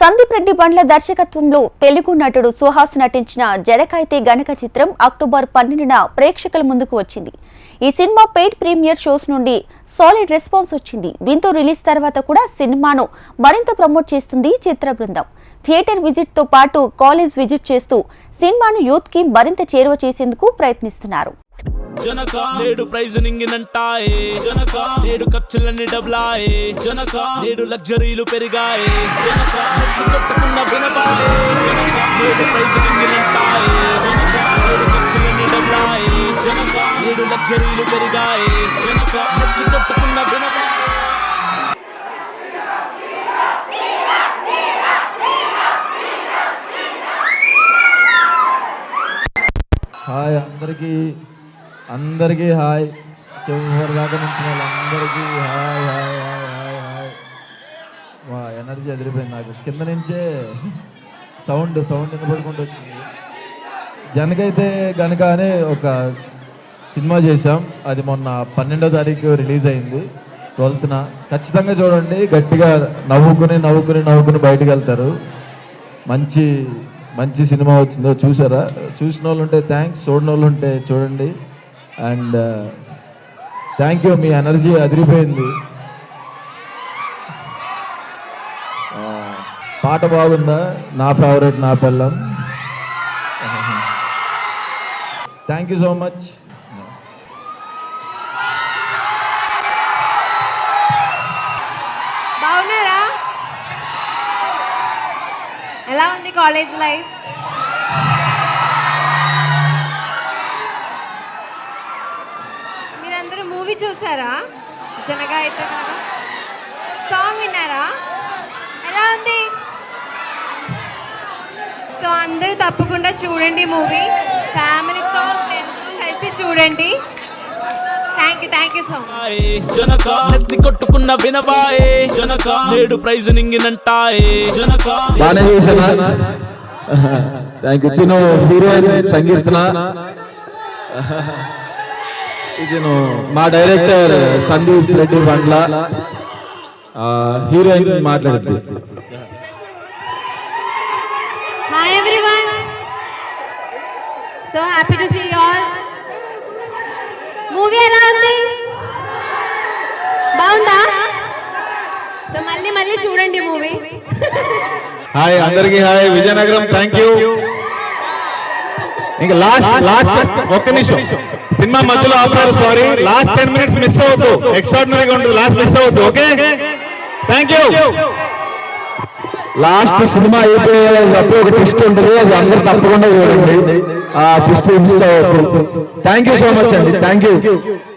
సందీప్ రెడ్డి బండ్ల దర్శకత్వంలో తెలుగు నటుడు సుహాస్ నటించిన జడకైతే గనక చిత్రం అక్టోబర్ 12న ప్రేక్షకుల ముందుకు వచ్చింది. ఈ సినిమా పెయిడ్ ప్రీమియర్ షోస్ నుండి సాలిడ్ రెస్పాన్స్ వచ్చింది. దీంతో రిలీజ్ తర్వాత కూడా సినిమాను మరింత ప్రమోట్ చేస్తుంది చిత్ర బృందం. థియేటర్ విజిట్ తో పాటు కాలేజ్ విజిట్ చేస్తూ సినిమాను యూత్ కి మరింత చేరువ చేసేందుకు ప్రయత్నిస్తున్నారు. జనక నేడు ప్రైజనింగ్ నంటాయే, జనక నేడు ఖర్చులన్నీ డబ్లాయే, జనక నేడు లగ్జరీలు పెరిగాయే, జనక కట్టుకున్న వినబాయే, జనక నేడు ప్రైజనింగ్ నంటాయే, జనక నేడు ఖర్చులన్నీ డబ్లాయే, జనక నేడు లగ్జరీలు పెరిగాయే, జనక కట్టుకున్న వినబాయే. హాయ్ అందరికీ హాయ్. చివరి దాకా నుంచి వాళ్ళందరికీ hi hi hi hi hi. వా ఎనర్జీ ఎదిరిపోయింది నాకు. కింద నుంచే సౌండ్ వినపడుకుంటూ వచ్చింది. జనకైతే గనక అనే ఒక సినిమా చేసాం. అది మొన్న 12వ తారీఖు రిలీజ్ అయింది. 12న ఖచ్చితంగా చూడండి. గట్టిగా నవ్వుకుని బయటకు వెళ్తారు. మంచి సినిమా వచ్చిందో చూసారా? చూసిన వాళ్ళు ఉంటే థ్యాంక్స్, చూడని వాళ్ళు ఉంటే చూడండి. And thank you, me energy అదిరిపోయింది. పాట బాగుందా? నా ఫేవరెట్ నా పిల్లం. Thank you so much. బాగున్నారా? ఎలా ఉంది కాలేజ్ లైఫ్? మీరందరూ మూవీ చూసారా? జనగా అయితే కదా సాంగ్ విన్నారా? ఎలా ఉంది? సో అందరూ తప్పకుండా చూడండి మూవీ. ఫ్యామిలీతో ఫ్రెండ్స్తో కలిసి చూడండి. Thank you so much. Janaka నెత్తి కొట్టుకున్న వినబాయే, జనక నేడు ప్రైజనింగ్ నంటాయే, జనక బానే చేశానా? Thank you. తిను హీరోయిన్ సంకీర్తన, ఇదిను మా డైరెక్టర్ సందీప్ రెడ్డి బండ్ల, హీరోయిన్ మాట్లాడుతుంది. Hi everyone, so happy to see you all. Movie ఎలా ఉంది? బాగుందా? సో మళ్ళీ చూడండి మూవీ. హాయ్ అందరికి హాయ్. Vizianagaram thank you. ఇంకా లాస్ట్ ఒక్క నిమిషం సినిమా మధ్యలో ఆపారు, సారీ. లాస్ట్ 10 minutes మిస్ అవ్వద్దు. ఎక్స్ట్రాడినరీగా ఉంటుంది. లాస్ట్ మిస్ అవ్వద్దు. Okay, thank you. Last cinema అయిపోయేటప్పుడు ఒక ట్విస్ట్ ఉంటుంది, అది అందరూ తప్పకుండా చూడండి. ఆ ట్విస్ట్ మిస్ అవ్వద్దు. థ్యాంక్ యూ సో మచ్ అండి. Thank you.